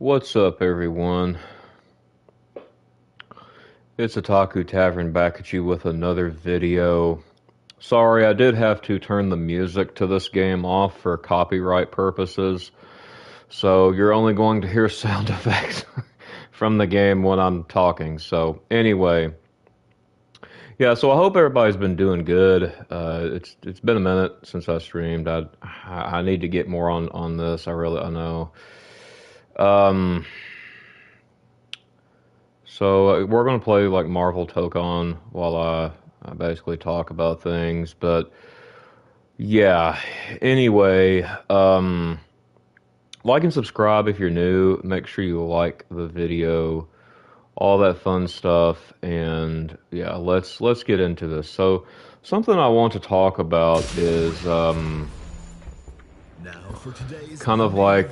What's up, everyone? It's Otaku Tavern back at you with another video. Sorry, I did have to turn the music to this game off for copyright purposes, so you're only going to hear sound effects from the game when I'm talking. So, anyway, yeah. So I hope everybody's been doing good. It's been a minute since I streamed. I need to get more on this. I know. Um. So we're gonna play like Marvel Tokon while I basically talk about things. But yeah, anyway, like and subscribe if you're new. Make sure you like the video, all that fun stuff, and yeah, let's get into this. So something I want to talk about is Now for today's kind of like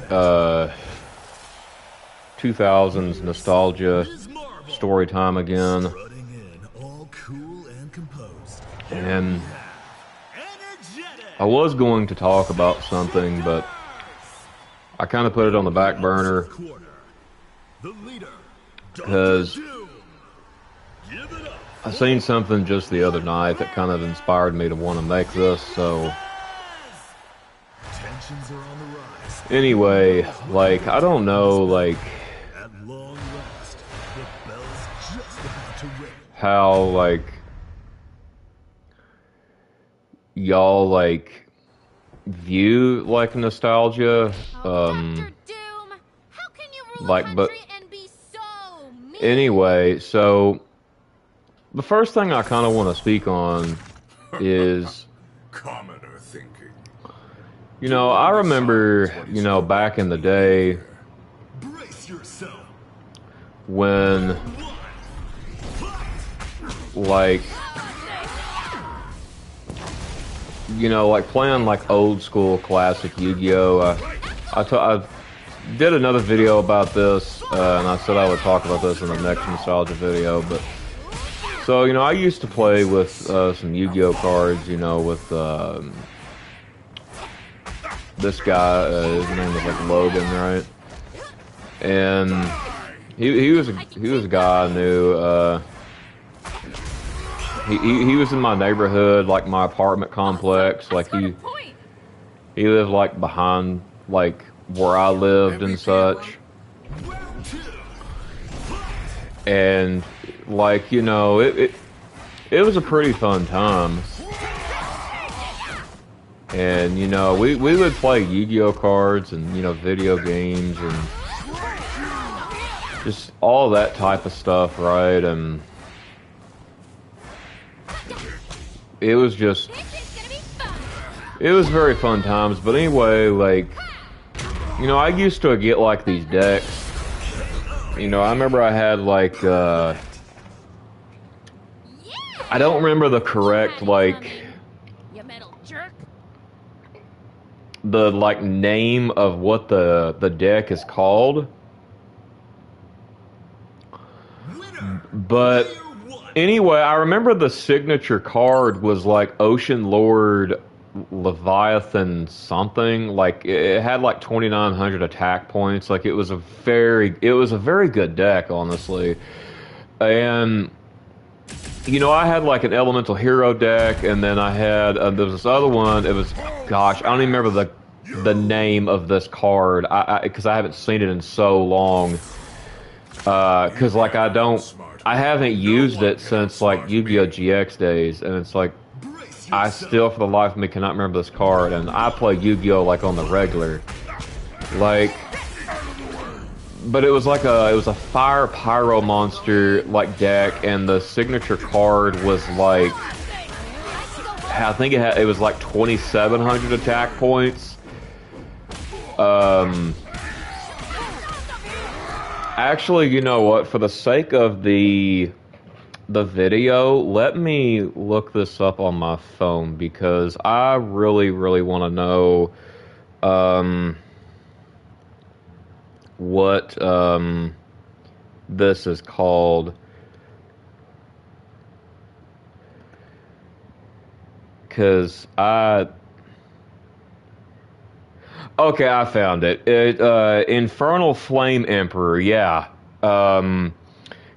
2000s nostalgia, story time again. strutting in, all cool and composed. And Energetic. I was going to talk about something, but I kind of put it on the back burner Quarter. The leader, because Dr. Doom. Give it up. I seen something just the other night that kind of inspired me to want to make this. So Tensions are on the rise. anyway, like I don't know, like At long last, the bell's just about to ring. how like y'all like view like nostalgia, Dr. Doom, how can you rule like a but country and be so mean? anyway, so the first thing I kind of want to speak on is, Commoner thinking. you know, I remember, you know, back in the day Brace yourself. when, like, you know, like playing like old school classic Yu-Gi-Oh! I did another video about this, and I said I would talk about this in the next nostalgia video, but so, you know, I used to play with some Yu-Gi-Oh cards, you know, with this guy, his name was like Logan, right? And he was a guy I knew. He was in my neighborhood, like my apartment complex. Like he lived like behind like where I lived and such. And like, you know, it was a pretty fun time. And you know, we would play Yu-Gi-Oh cards and, you know, video games and just all that type of stuff, right? And it was just, it was very fun times. But anyway, like, you know, I used to get like these decks. You know, I remember I had like, I don't remember the correct, like, You metal jerk. the like name of what the deck is called. But anyway, I remember the signature card was like Ocean Lord Leviathan something. Like it had like 2,900 attack points. Like it was a very good deck, honestly. And you know, I had like an elemental hero deck, and then I had there was this other one. It was, gosh, I don't even remember the name of this card. Because I haven't seen it in so long. Because like I haven't used it since like Yu-Gi-Oh GX days, and it's like I still for the life of me cannot remember this card. And I play Yu-Gi-Oh like on the regular, like. But it was like it was a fire pyro monster like deck, and the signature card was like, I think it was like 2,700 attack points. Actually, you know what? For the sake of the video, let me look this up on my phone because I really want to know. What this is called, because Okay, I found it. Infernal Flame Emperor. Yeah. Um,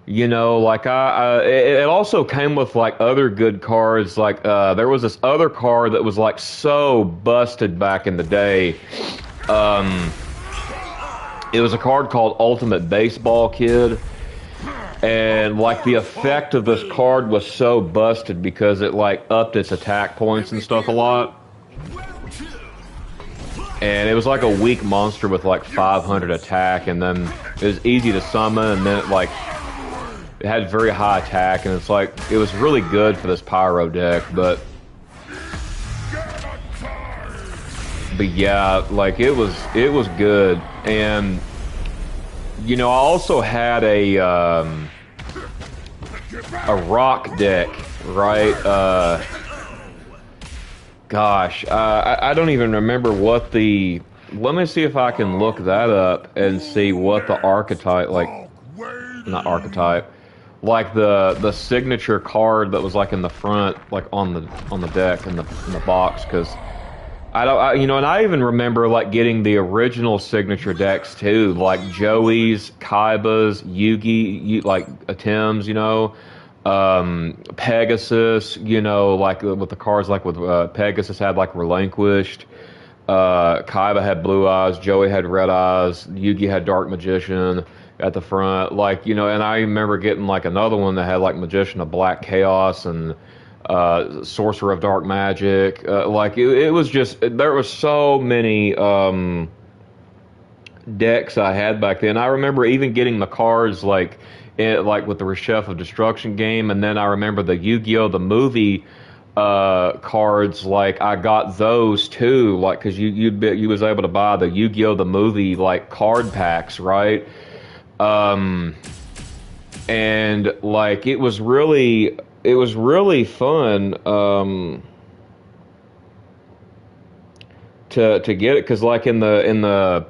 like it also came with like other good cards. Like there was this other card that was like so busted back in the day. Um, it was a card called Ultimate Baseball Kid. And like the effect of this card was so busted because it like upped its attack points and stuff a lot. And it was like a weak monster with like 500 attack, and then it was easy to summon, and then it had very high attack, and it's like it was really good for this Pyro deck, but yeah, like it was good. And I also had a rock deck, right? Gosh, I don't even remember what the. Let me see if I can look that up and see what the archetype, like, not archetype, like the signature card that was like in the front, like on the deck in the box, because and I even remember like getting the original signature decks too, like Joey's, Kaiba's, Yugi, like Tim's, Pegasus, like with the cards, like with Pegasus had like Relinquished, Kaiba had Blue Eyes, Joey had Red Eyes, Yugi had Dark Magician at the front, like, and I remember getting like another one that had like Magician of Black Chaos and Sorcerer of Dark Magic. Like it was just, there was so many decks I had back then. I remember even getting the cards like with the Reshef of Destruction game, and then I remember the Yu-Gi-Oh! The movie cards. Like I got those too, like because you was able to buy the Yu-Gi-Oh! The movie like card packs, right? And like it was really fun to get it, because like in the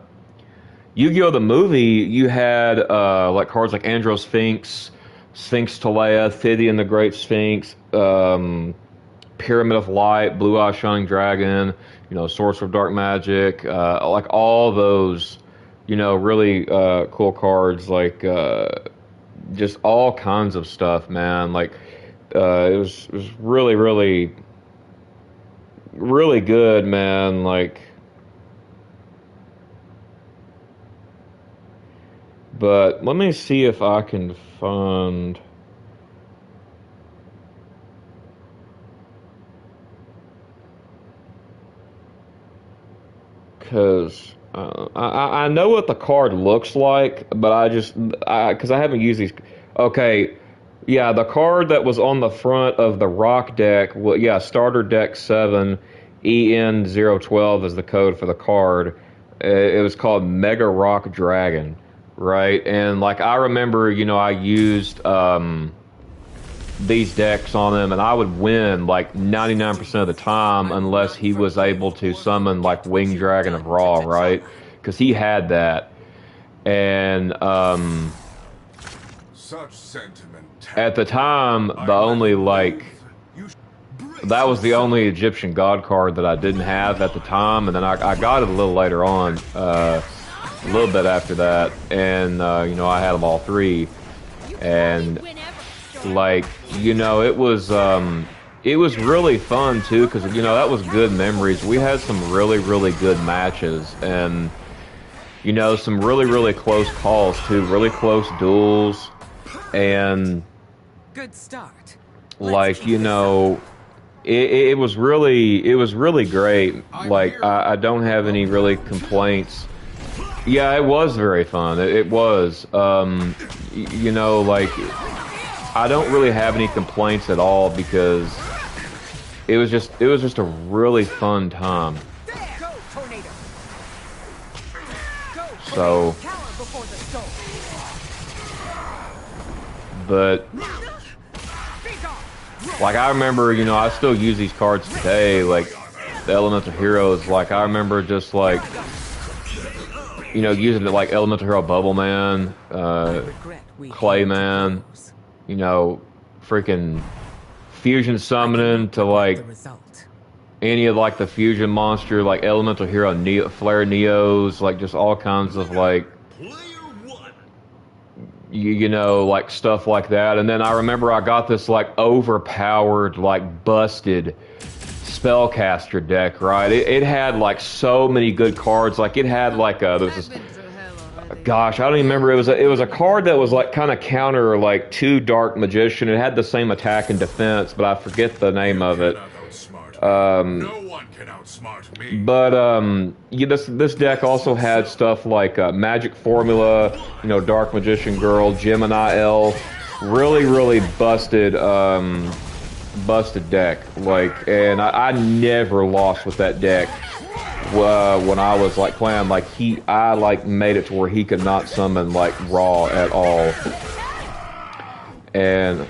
Yu-Gi-Oh! The movie, you had like cards like Andro Sphinx, Sphinx Talea, Thydian the Great Sphinx, Pyramid of Light, Blue Eye Shining Dragon, Sorcerer of Dark Magic, like all those, really cool cards, like just all kinds of stuff, man. Like it was really, really, really good, man. Like. But let me see if I can find. Because I know what the card looks like, but because I haven't used these. Okay, yeah, the card that was on the front of the rock deck, well, yeah, starter deck 7, EN012 is the code for the card. It was called Mega Rock Dragon. Right, and like I remember, I used these decks on him, and I would win like 99% of the time unless he was able to summon like Winged Dragon of Ra, right? Because he had that, and Such sentiment. at the time, the only like that was the only Egyptian God card that I didn't have at the time, and then I got it a little later on. A little bit after that, and I had them all three, and like it was really fun too, because that was good memories. We had some really, really good matches, and some really, really close calls too, really close duels, and good start. like it was really great. Like I don't have any really complaints. Yeah, it was very fun. It was. Like, I don't really have any complaints at all, because it was just a really fun time. So, but like I remember, I still use these cards today, like the Elemental Heroes. Like I remember just like. Using it like Elemental Hero Bubble Man, Clay Man, freaking fusion summoning to like any of like the fusion monster, like Elemental Hero Flare Neos, like just all kinds of like Player one. you know, like stuff like that. And then I remember I got this like overpowered, like busted spellcaster deck, right? It had like so many good cards. Like it had like there was this, gosh, I don't even remember. It was a card that was like kind of counter like to Dark Magician. It had the same attack and defense, but I forget the name of it. No one can outsmart me. But yeah, this deck also had stuff like Magic Formula, you know, Dark Magician Girl, Gemini Elf, really busted busted deck. Like, and I never lost with that deck when I was like playing. Like I like made it to where he could not summon like Raw at all. And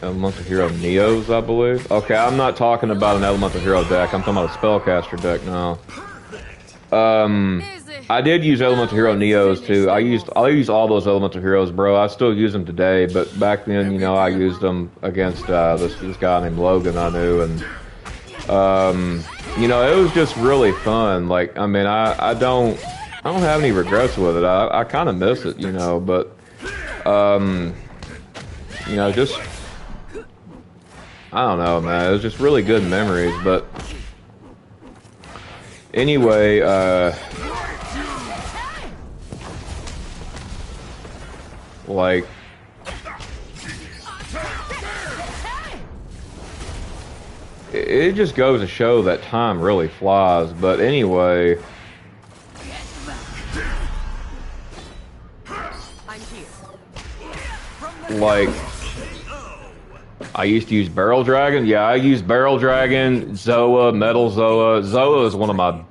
Elemental Hero Neos, I believe. Okay, I'm not talking about an Elemental Hero deck. I'm talking about a Spellcaster deck now. I did use Elemental Hero Neos too. I used all those Elemental Heroes, bro. I still use them today, but back then, you know, I used them against this guy named Logan I knew, and you know, it was just really fun. Like, I mean, I don't have any regrets with it. I kind of miss it, you know, but you know, just I don't know, man. It was just really good memories, but anyway, like it just goes to show that time really flies. But anyway, like I used to use Barrel Dragon. Yeah, I used Barrel Dragon, Zoa, Metal Zoa. Zoa is one of my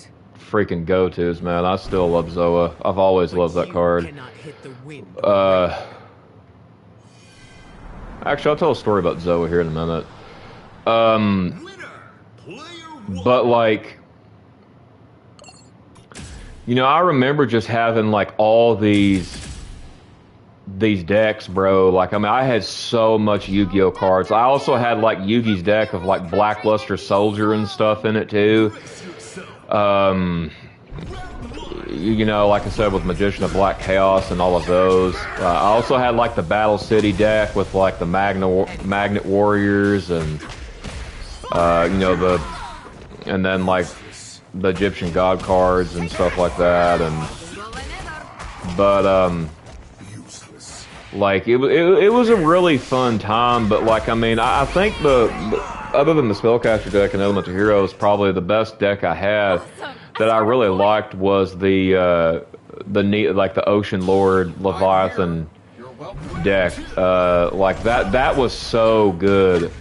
freaking go-tos, man. I still love Zoa. I've always loved that card. Actually, I'll tell a story about Zoa here in a minute. But like, you know, I remember just having like all these decks, bro. Like, I mean, I had so much Yu-Gi-Oh cards. I also had like Yugi's deck of like Blackluster Soldier and stuff in it too. You know, like I said, with Magician of Black Chaos and all of those. I also had like the Battle City deck with like the Magnet Warriors and you know, and then like the Egyptian God cards and stuff like that. And but like it was a really fun time. But like, I mean, I think the other than the Spellcaster deck and Elemental Heroes, probably the best deck I had that I really liked was the Ocean Lord Leviathan deck. Like that was so good.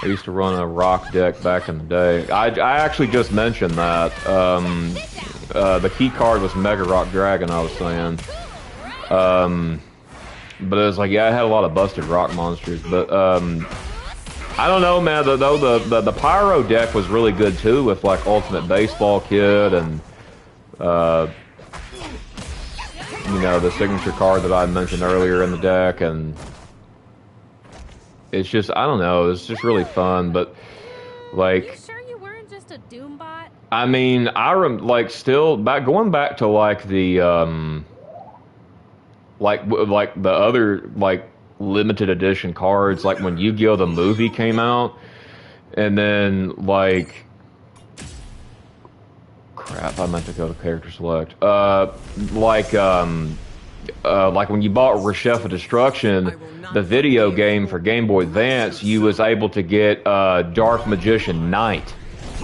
I used to run a rock deck back in the day. I actually just mentioned that. The key card was Mega Rock Dragon, I was saying. But it was like, yeah, I had a lot of busted rock monsters. But I don't know, man. The Pyro deck was really good too, with like Ultimate Baseball Kid and you know, the signature card that I mentioned earlier in the deck. And it's just, I don't know, it's just really fun. But like, Are you sure you weren't just a Doombot? I mean, like still going back to like the like the other like limited edition cards, like when Yu-Gi-Oh! The movie came out, and then like crap, I meant to go to character select. Like when you bought Reshef of Destruction, the video game for Game Boy Advance, you was able to get Dark Magician Knight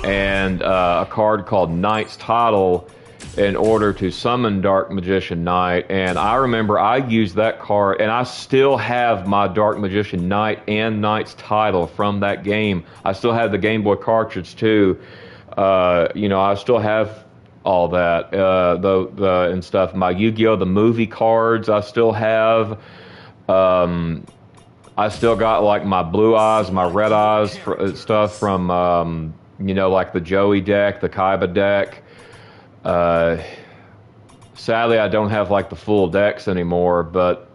and a card called Knight's Title in order to summon Dark Magician Knight. And I remember I used that card, and I still have my Dark Magician Knight and Knight's Title from that game. I still have the Game Boy cartridge too. You know, I still have all that and stuff. My Yu-Gi-Oh! The movie cards I still have. I still got like my Blue Eyes, my Red Eyes stuff from you know, like the Joey deck, the Kaiba deck. Sadly, I don't have like the full decks anymore, but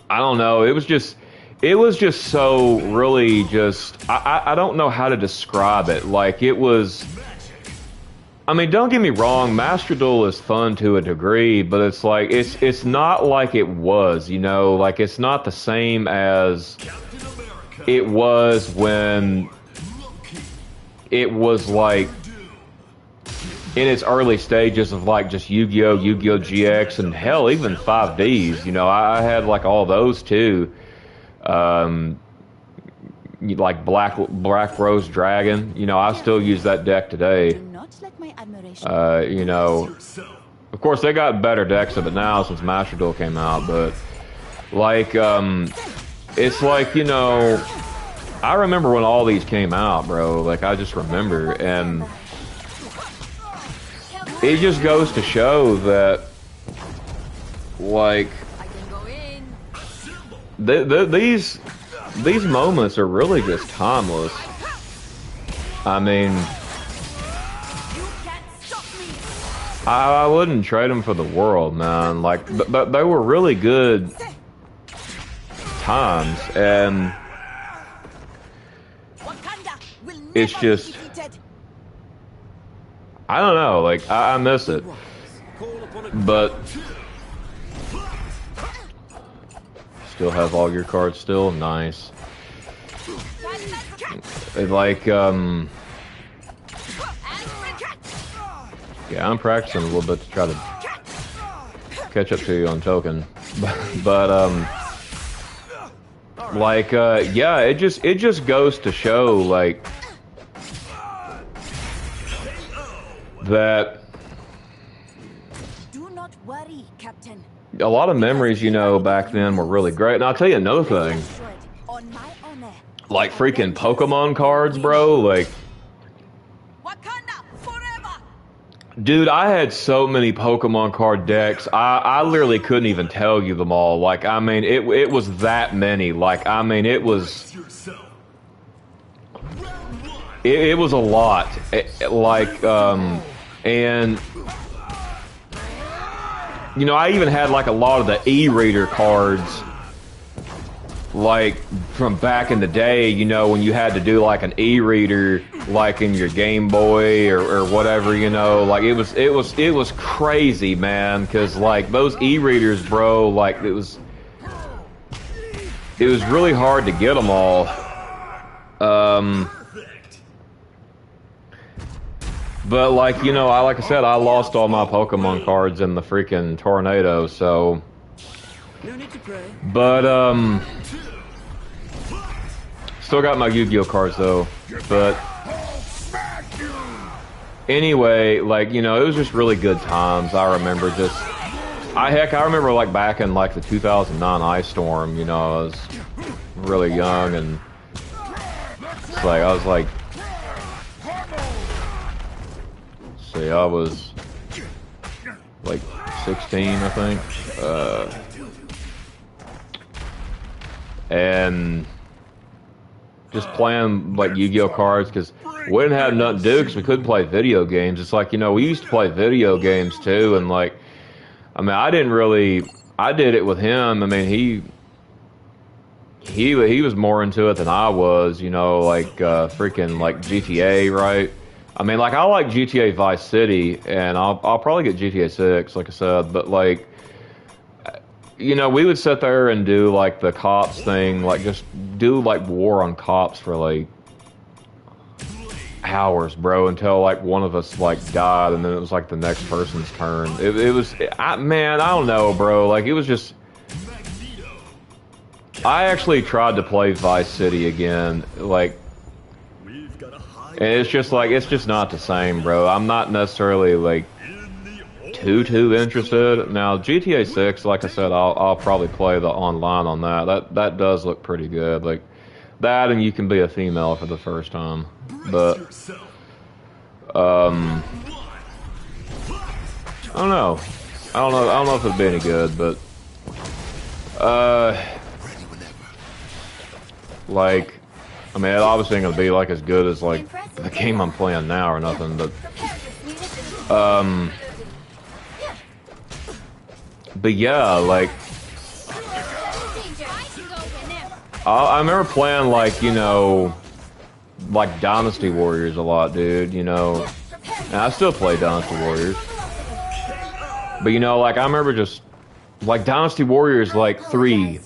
I don't know. It was just, it was just so really just I don't know how to describe it. Like it was. I mean, don't get me wrong, Master Duel is fun to a degree, but it's like it's not like it was, you know, like it's not the same as it was when it was like in its early stages of like just Yu-Gi-Oh, Yu-Gi-Oh GX, and hell, even 5Ds. You know, I had like all those too. Like Black Rose Dragon. You know, I still use that deck today. You know, of course they got better decks of it now since Master Duel came out, but like, it's like, you know, I remember when all these came out, bro. Like, I just remember, and it just goes to show that, like, these moments are really just timeless. I mean, I wouldn't trade them for the world, man. Like, they were really good times, and it's just, I don't know, like, I miss it. But still have all your cards still? Nice. Like, yeah, I'm practicing a little bit to try to catch up to you on token. But like, yeah, it just goes to show, like, that do not worry, Captain. A lot of memories, you know, back then were really great. And I'll tell you another thing. Like freaking Pokemon cards, bro. Like, dude, I had so many Pokemon card decks. I literally couldn't even tell you them all. Like, I mean, it was that many. Like, I mean, it was a lot. And you know, I even had like a lot of the e-reader cards, like from back in the day, you know, when you had to do like an e-reader, like in your Game Boy or whatever, you know, like it was crazy, man, because like those e-readers, bro, like it was really hard to get them all. But like, you know, like I said, I lost all my Pokemon cards in the freaking tornado, so. But still got my Yu-Gi-Oh cards though. But anyway, like, you know, it was just really good times. I remember just, I remember like back in like the 2009 Ice Storm, you know, I was really young, and it's like I was like. See, I was like 16, I think, and just playing like Yu-Gi-Oh cards because we didn't have nothing to do because we couldn't play video games. It's like, you know, we used to play video games too, and like, I mean, I did it with him. I mean, he was more into it than I was, you know, like freaking like GTA, right? I mean, like, I like GTA Vice City, and I'll probably get GTA 6, like I said, but, like, you know, we would sit there and do, like, the cops thing, like, just do, like, war on cops for, like, hours, bro, until, like, one of us, like, died, and then it was, like, the next person's turn. It was, man, I don't know, bro, like, it was just, I actually tried to play Vice City again, like, and it's just like, it's just not the same, bro. I'm not necessarily like too interested. Now GTA 6, like I said, I'll probably play the online on that. That does look pretty good. Like that, and you can be a female for the first time. But I don't know. I don't know if it'd be any good, but like, I mean, it obviously ain't gonna be like as good as like the game I'm playing now or nothing, but yeah, like I remember playing like, you know, like Dynasty Warriors a lot, dude, you know. And I still play Dynasty Warriors. But you know, like I remember just like Dynasty Warriors like 3,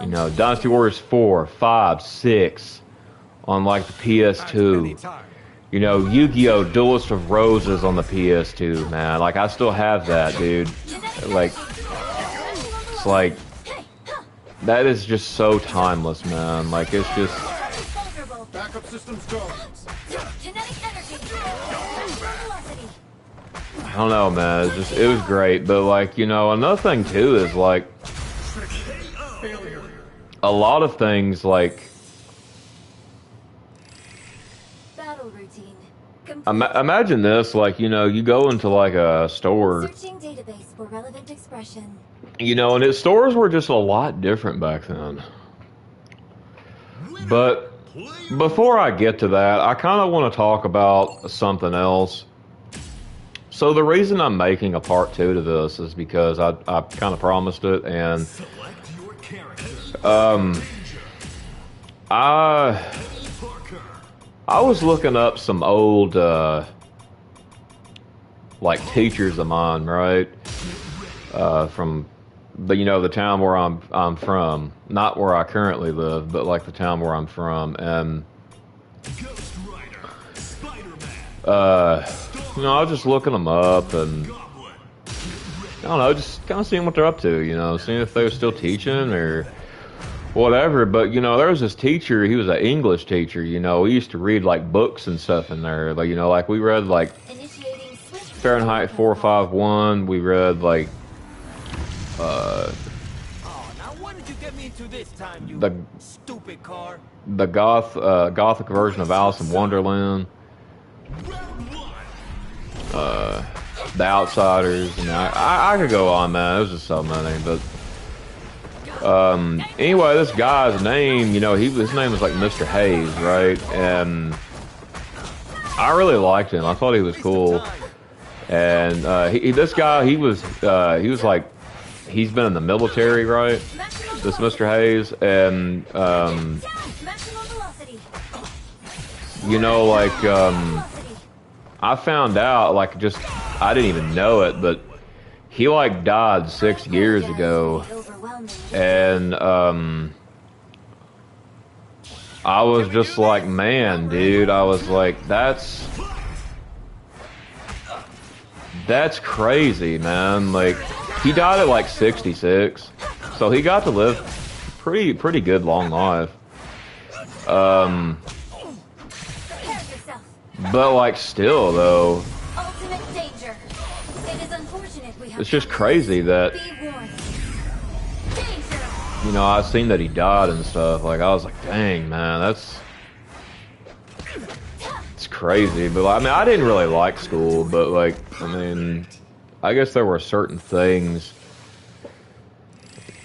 you know, Dynasty Warriors 4, 5, 6 on like the PS2. You know, Yu-Gi-Oh! Duelist of Roses on the PS2, man. Like I still have that, dude. Like it's like that is just so timeless, man. Like it's just Backup systems go. I don't know, man. It's just it was great, but like you know, another thing too is like a lot of things like Battle routine. imagine this, like you know, you go into like a store, Searching database for relevant expression. you know, and stores were just a lot different back then. But before I get to that, I kind of want to talk about something else. So the reason I'm making a part 2 to this is because I kind of promised it, and I was looking up some old like teachers of mine, right? From the you know the town where I'm from, not where I currently live, but like the town where I'm from, and you know I was just looking them up and I don't know, just kind of seeing what they're up to, you know, seeing if they were still teaching or whatever. But you know, there was this teacher. He was an English teacher. You know, we used to read like books and stuff in there. Like you know, like we read like Initiating switch. Fahrenheit 451. We read like Oh, now what did you get me into this time, you the stupid car? the gothic version of Alice in Wonderland. The Outsiders. And I could go on, man. It was just so many, but. Anyway, this guy's name, you know, his name was like Mr. Hayes, right? And I really liked him. I thought he was cool. And this guy, he was like, he's been in the military, right? This Mr. Hayes, and Maximum velocity. you know, like I found out, like, just I didn't even know it, but he like died 6 years ago. And I was just like, man, dude, I was like, that's crazy, man. Like he died at like 66, so he got to live pretty good long life. But like still though, Ultimate danger. It is unfortunate we have it's just crazy that be warned. Danger. you know, I seen that he died and stuff. Like, I was like, dang, man, it's crazy. But I mean, I didn't really like school, but like, I mean, I guess there were certain things.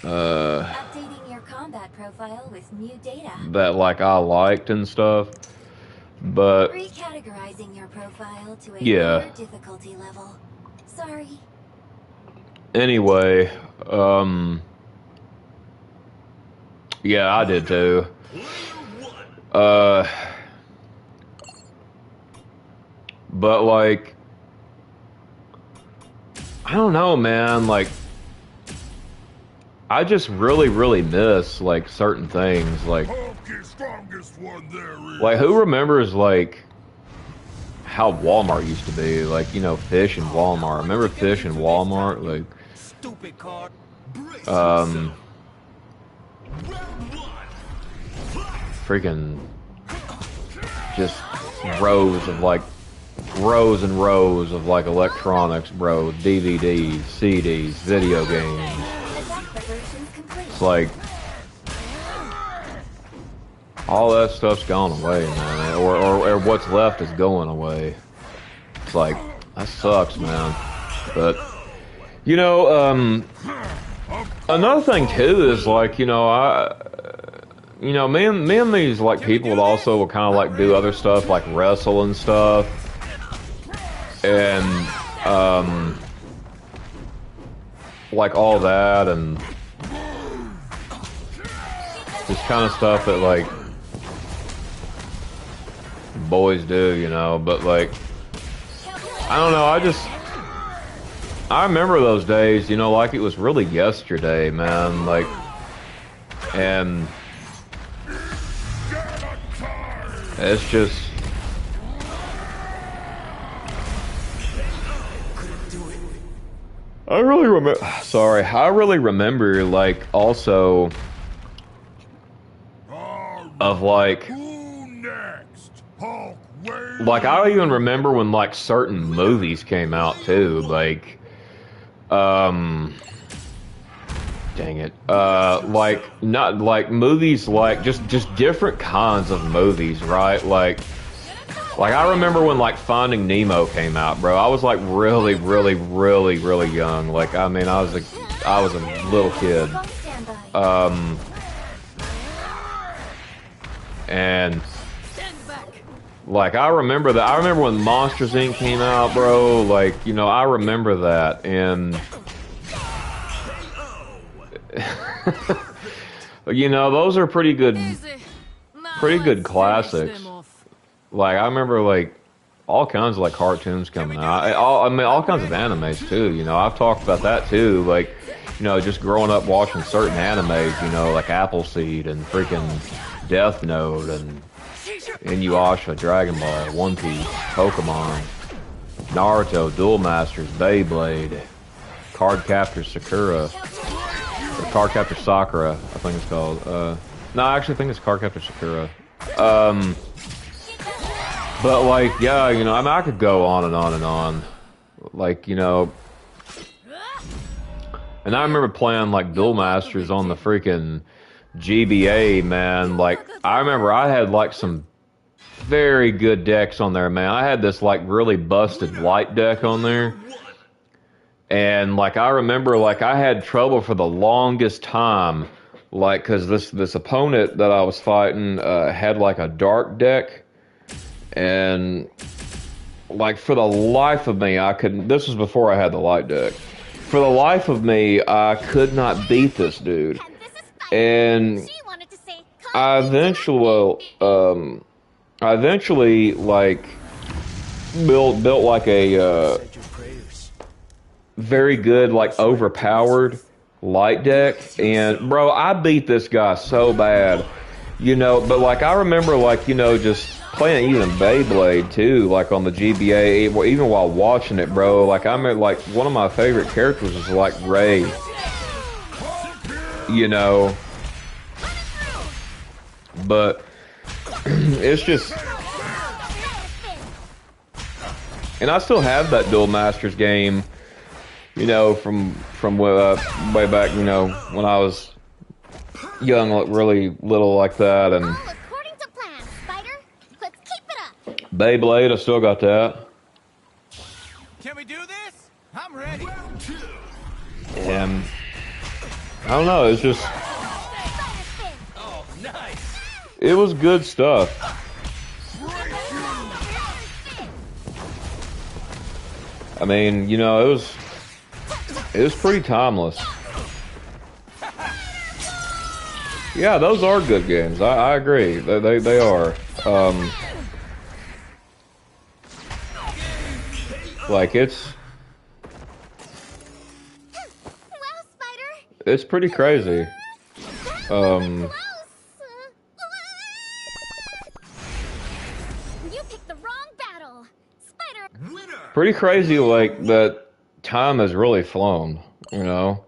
Updating your combat profile with new data. That like I liked and stuff. But Recategorizing your profile to a yeah. lower difficulty level. Sorry. Anyway, yeah, I did too. But like, I don't know, man. Like, I just really miss like certain things. Like who remembers like how Walmart used to be? Like, you know, Fish and Walmart. Remember Fish and Walmart? Like, Stupid car. freaking just rows and rows of like electronics, bro. DVDs, CDs, video games. It's like all that stuff's gone away, man. Or what's left is going away. It's like that sucks, man. But you know, another thing too is like, you know, me and these like people would also kind of like do other stuff like wrestle and stuff, and like all that, and This kind of stuff that like boys do, you know, but like I don't know, I remember those days, you know, like it was really yesterday, man, like, and it's just I really remember like also of like I even remember when like certain movies came out too, like dang it, like not like movies, like just different kinds of movies, right? Like I remember when like Finding Nemo came out, bro. I was like really young. Like I mean I was a little kid. And like I remember that. I remember when Monsters Inc. came out, bro. Like, you know, I remember that, and you know, those are pretty good classics. Like I remember like all kinds of like cartoons coming out. I mean all kinds of animes too. You know, I've talked about that too. Like, you know, just growing up watching certain animes. You know, like Appleseed and freaking Death Note and Inuyasha, Dragon Ball, One Piece, Pokemon, Naruto, Duel Masters, Beyblade, Cardcaptor Sakura, or Cardcaptor Sakura, I think it's called. No, I actually think it's Cardcaptor Sakura. But like, yeah, you know, I mean, I could go on and on and on. Like, you know, and I remember playing like Duel Masters on the freaking GBA, man. Like, I remember I had like some very good decks on there, man. I had this like really busted light deck on there. And like, I remember like I had trouble for the longest time, like, cause this opponent that I was fighting, had like a dark deck. And like for the life of me, I couldn't, this was before I had the light deck. For the life of me, I could not beat this dude. And I eventually like built like a very good, like overpowered light deck, and bro, I beat this guy so bad, you know. But like I remember, like, you know, just playing even Beyblade too, like on the GBA, even while watching it, bro. Like I remember, like one of my favorite characters was like Ray, you know. But it's just, and I still have that Duel Masters game, you know, from way back, you know, when I was young, like really little like that. And According to plan, Spider. Let's keep it up. Beyblade, I still got that. Can we do this? I'm ready. And I don't know, it's just, Oh, nice. it was good stuff. I mean, you know, it was pretty timeless. Yeah, those are good games. I agree. They are. Like it's pretty crazy. You picked the wrong battle. Spider. Pretty crazy, like that time has really flown, you know.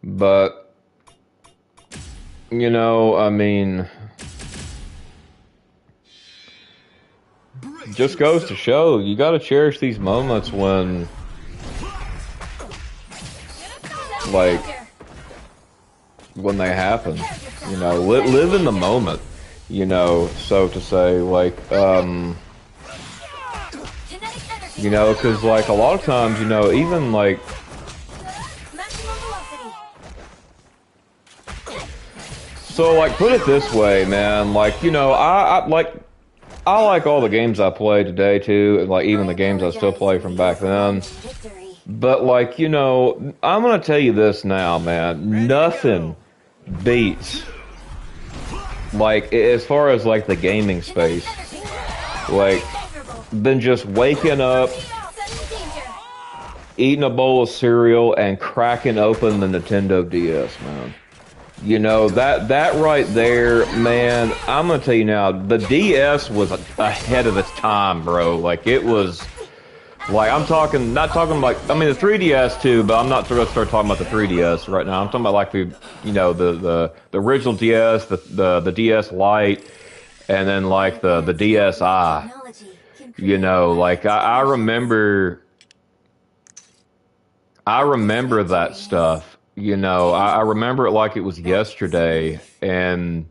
But you know, I mean, just goes to show you got to cherish these moments when, like, when they happen. You know, live in the moment. You know, so to say, like, you know, because like a lot of times, you know, even like. So, like, put it this way, man. Like, you know, I like all the games I played today too, and like even the games I still play from back then. But like, you know, I'm gonna tell you this now, man. Nothing beats like as far as like the gaming space, like than just waking up, eating a bowl of cereal, and cracking open the Nintendo DS, man. You know, that right there, man, I'm gonna tell you now, the DS was ahead of its time, bro. Like, it was, like, I'm talking, not talking like, I mean, the 3DS too, but I'm not gonna start talking about the 3DS right now. I'm talking about, like, the, you know, the original DS, the DS Lite, and then, like, the DSi. You know, like, I remember that stuff. You know, I remember it like it was yesterday, and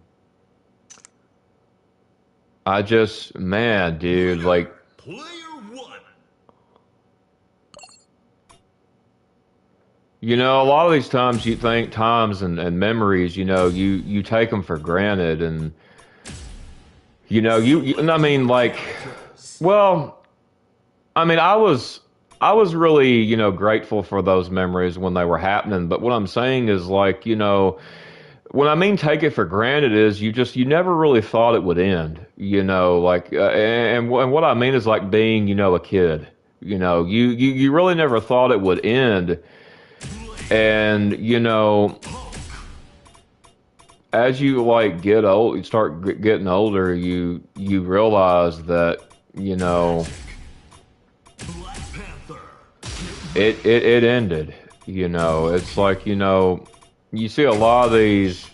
I just, man, dude, like, Player one. you know, a lot of these times you think times and memories, you know, you take them for granted, and you know, I mean, like, well, I mean, I was really, you know, grateful for those memories when they were happening. But what I'm saying is, like, you know, when I mean take it for granted is you never really thought it would end, you know, like, and what I mean is like being, you know, a kid, you know, you really never thought it would end. And, you know, as you like get old, you start getting older, you realize that, you know, it ended. You know, it's like, you know, you see a lot of these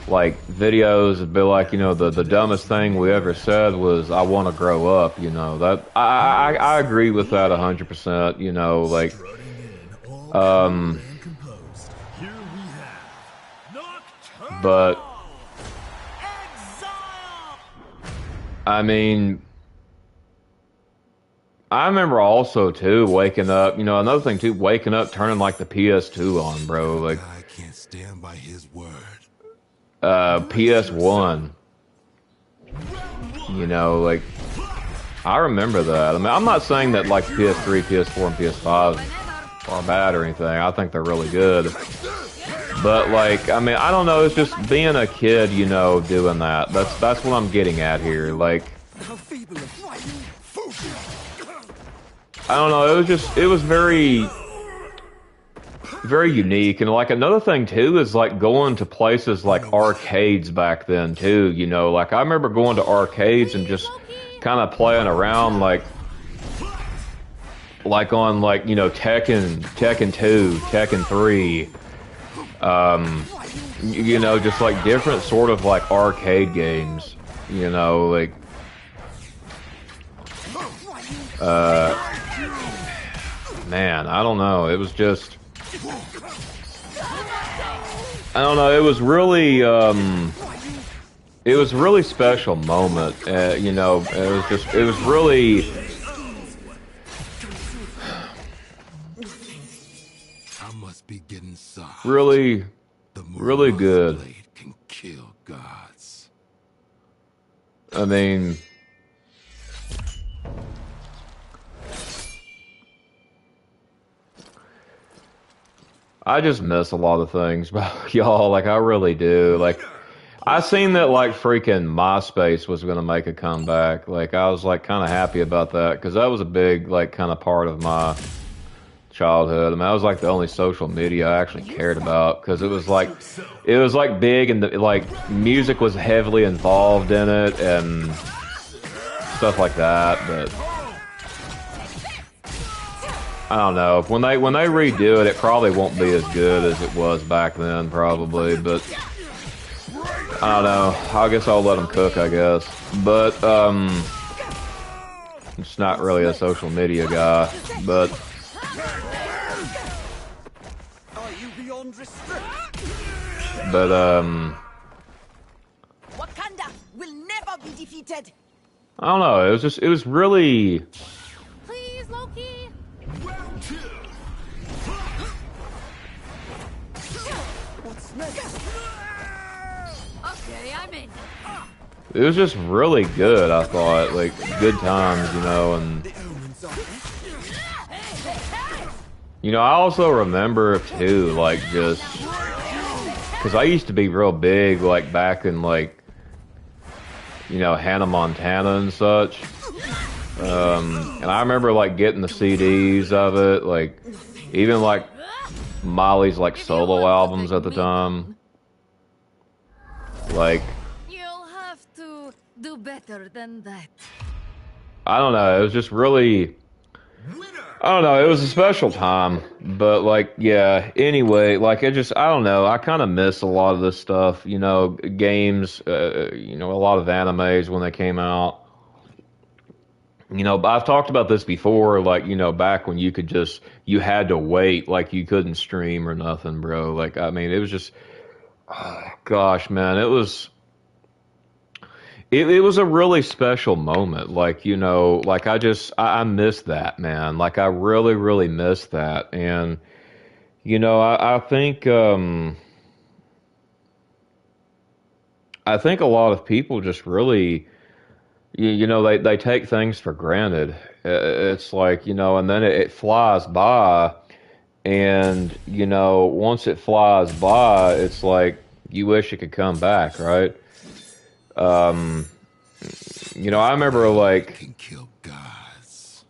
like videos would be like, you know, the dumbest thing we ever said was I want to grow up, you know. That I agree with that 100%, you know, like but I mean, I remember also too waking up. You know, another thing too, waking up, turning like the PS2 on, bro. Like, I can't stand by his word. PS1. You know, like I remember that. I mean, I'm not saying that like PS3, PS4, and PS5 are bad or anything. I think they're really good. But like, I mean, I don't know. It's just being a kid, you know, doing that. That's what I'm getting at here. Like, I don't know. It was very, very unique. And like another thing too is like going to places like arcades back then too. You know, like I remember going to arcades and just kind of playing around, like on like, you know, Tekken 2, Tekken 3. You know, just like different sort of like arcade games, you know, like, man, I don't know. It was just, I don't know. It was really special moment. You know, it was really, I must be getting soft. really, really good. Blade can kill gods. I mean, I just miss a lot of things about y'all. Like, I really do. Like, I seen that, like, freaking MySpace was going to make a comeback. Like, I was, like, kind of happy about that because that was a big, like, kind of part of my childhood. I mean, that was, like, the only social media I actually cared about because it was, like, big and, like, music was heavily involved in it and stuff like that, but I don't know. When they redo it, it probably won't be as good as it was back then, probably. But I don't know. I guess I'll let them cook, I guess. But I'm just not really a social media guy. But Wakanda will never be defeated. I don't know. It was really. Please, Loki. Round two. What's next? Okay, I'm in. It was just really good, I thought. Like, good times, you know, and I also remember too, like just because I used to be real big, like back in like Hannah Montana and such. And I remember like getting the CDs of it, like even like Molly's like solo albums at the time. Like You'll have to do better than that. I don't know, it was just really I don't know, it was a special time. But like yeah, anyway, like I don't know, I kind of miss a lot of this stuff, games, a lot of animes when they came out. I've talked about this before, like, back when you had to wait, like you couldn't stream or nothing, bro. Like, I mean, it was just, gosh, man, it was a really special moment. Like, like I miss that, man. Like, I really, really miss that. And, I think a lot of people just really, they take things for granted. It's like, and then it flies by, and, once it flies by, it's like you wish it could come back, right? Um, I remember like, Can kill gods.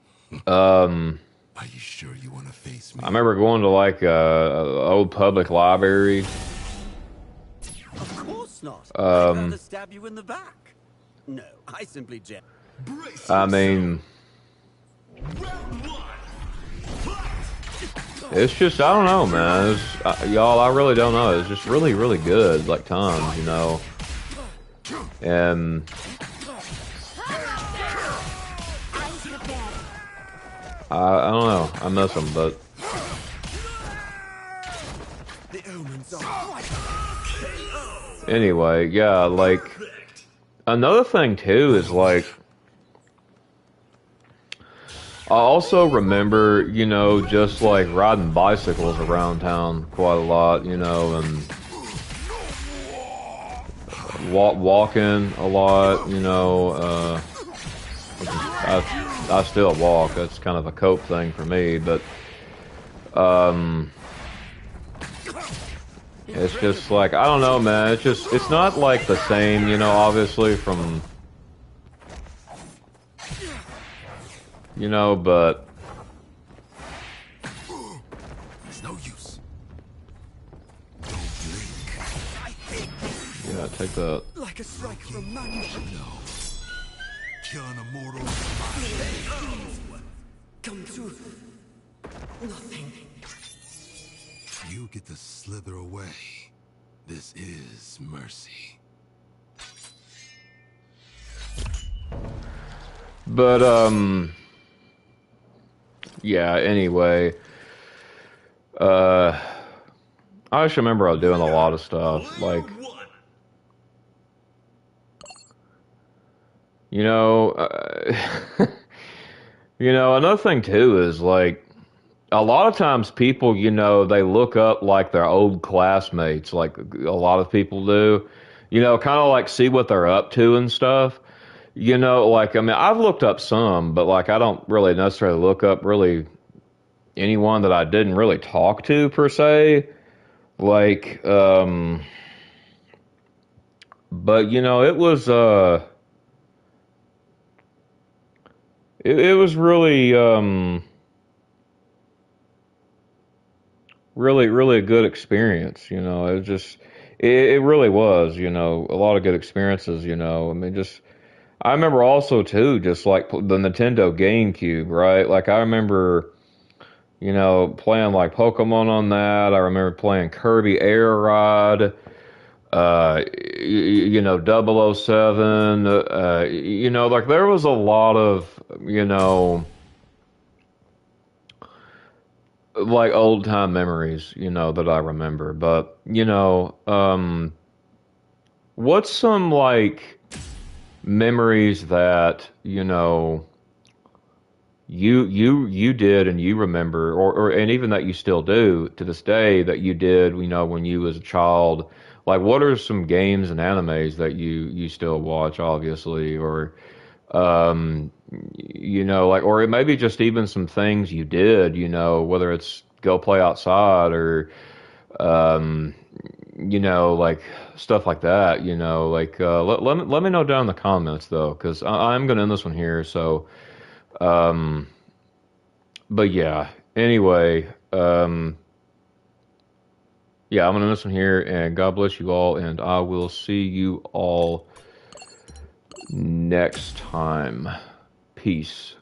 um, Are you sure you want to face me? I remember going to like a old public library. Of course not. I'd Um, rather stab you in the back. No, I simply jet. Brace I yourself. mean, Round one. it's just I don't know, man. Y'all, I really don't know. It's just really, really good, like tons, and I don't know. I miss them, but The omens are quite anyway, yeah. Like another thing too is like I also remember, just like riding bicycles around town quite a lot, and walking a lot, I still walk. That's kind of a cope thing for me, but it's just like I don't know, man. It's not like the same, obviously from but It's no use. Don't blink. yeah, take that. like a strike from man. Killing a mortal. Come to nothing. You get to slither away. This is mercy. But yeah, anyway, I just remember I was doing a lot of stuff, like, you know, uh, another thing too is like, a lot of times people, they look up like their old classmates, like a lot of people do, kind of like see what they're up to and stuff. Like, I mean, I've looked up some, but like, I don't really necessarily look up really anyone that I didn't really talk to per se. Like, but it was, it was really, really, really a good experience. It was just, it really was, a lot of good experiences, I mean, just, I remember also too, just like the Nintendo GameCube, right? Like I remember, playing like Pokemon on that. I remember playing Kirby Air Ride, Double O Seven. Like there was a lot of, like old time memories, that I remember. But, what's some like memories that you did and you remember, or and even that you still do to this day that you did, when you was a child? Like, what are some games and animes that you still watch, obviously, or like, or maybe just even some things you did, whether it's go play outside or you know, like stuff like that, you know, like let me know down in the comments though, because I'm gonna end this one here. So, um, but yeah. Anyway, yeah, I'm gonna end this one here, and God bless you all, and I will see you all next time. Peace.